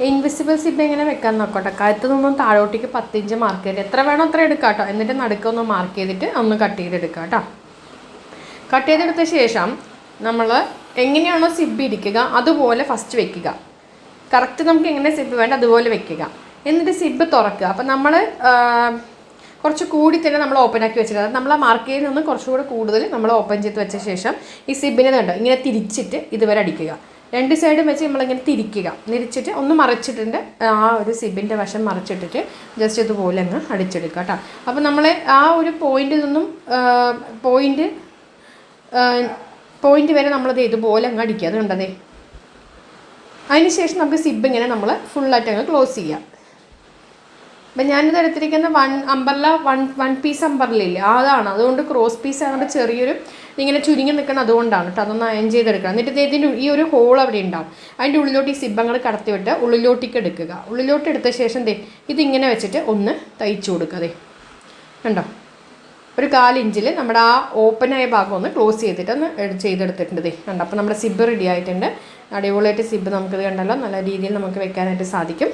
Invisible zip എങ്ങനെ വെക്കാൻ നോക്കട്ടെ. കഴുത്ത് നിന്നും താഴോട്ടേക്ക് 10 ഇഞ്ച് മാർക്ക് ചെയ്ത് എത്ര വേണോ അത്ര എടുക്കാം കേട്ടോ. എന്നിട്ട് നടുക്കൊന്ന് മാർക്ക് ചെയ്തിട്ട് ഒന്ന് കട്ട് ചെയ്തെടുക്കാം കേട്ടോ. കട്ട് ചെയ്തെടുത്ത ശേഷം നമ്മൾ എങ്ങനെയാണോ സിബ് ഇരിക്കുക അതുപോലെ ഫസ്റ്റ് വെക്കുക. കറക്റ്റ് നമുക്ക് എങ്ങനെ സിബ് വേണ്ട അതുപോലെ വെക്കുക. എന്നിട്ട് സിബ് തുറക്കുക. അപ്പം നമ്മൾ കുറച്ച് കൂടി തന്നെ നമ്മൾ ഓപ്പൺ ആക്കി വെച്ചിട്ട്, അതായത് നമ്മൾ ആ മാർക്ക് ചെയ്ത് നിന്ന് കുറച്ചുകൂടെ കൂടുതൽ നമ്മൾ ഓപ്പൺ ചെയ്ത് വെച്ച ശേഷം ഈ സിബിനെ കണ്ടോ ഇങ്ങനെ തിരിച്ചിട്ട് ഇതുവരെ അടിക്കുക. 2 സൈഡും വെച്ച് നമ്മളിങ്ങനെ തിരിച്ചിട്ട് ഒന്ന് മറിച്ചിട്ടുണ്ട്, ആ ഒരു സിബിൻ്റെ വശം മറിച്ചിട്ടിട്ട് ജസ്റ്റ് ഇതുപോലെ അങ്ങ് അടിച്ചെടുക്കുക കേട്ടോ. അപ്പോൾ നമ്മൾ ആ ഒരു പോയിന്റിൽ നിന്നും പോയിന്റ് വരെ നമ്മളത് ഇതുപോലെ അങ്ങ് അടിക്കുക. അത് കണ്ടതേ. അതിന് ശേഷം നമുക്ക് സിബ് ഇങ്ങനെ നമ്മൾ ഫുള്ളായിട്ട് അങ്ങ് ക്ലോസ് ചെയ്യാം. അപ്പം ഞാനിത് എടുത്തിരിക്കുന്ന വൺ പീസ് അമ്പർലയില്ലേ അതാണ്. അതുകൊണ്ട് ക്രോസ് പീസ് ആയതുകൊണ്ട് ചെറിയൊരു ഇങ്ങനെ ചുരുങ്ങി നിൽക്കണം, അതുകൊണ്ടാണ് കേട്ടോ. അതൊന്ന് അയൺ ചെയ്തെടുക്കണം. എന്നിട്ട് ഇതിൻ്റെ ഈ ഒരു ഹോൾ അവിടെ ഉണ്ടാവും. അതിൻ്റെ ഉള്ളിലോട്ട് ഈ സിബങ്ങൾ കടത്തി വിട്ട് ഉള്ളിലോട്ടേക്ക് എടുക്കുക. ഉള്ളിലോട്ട് എടുത്ത ശേഷം ഇതിങ്ങനെ വെച്ചിട്ട് ഒന്ന് തയ്ച്ചു കൊടുക്കുക. കണ്ടോ, ഒരു 1/4 ഇഞ്ചിൽ നമ്മുടെ ആ ഓപ്പണായ ഭാഗം ഒന്ന് ക്ലോസ് ചെയ്തിട്ട് ഒന്ന് ചെയ്തെടുത്തിട്ടുണ്ട്. കണ്ടോ, അപ്പോൾ നമ്മുടെ സിബ് റെഡി ആയിട്ടുണ്ട്. അടിപൊളിയായിട്ട് സിബ് നമുക്കിത് കണ്ടല്ലോ നല്ല രീതിയിൽ നമുക്ക് വെക്കാനായിട്ട് സാധിക്കും.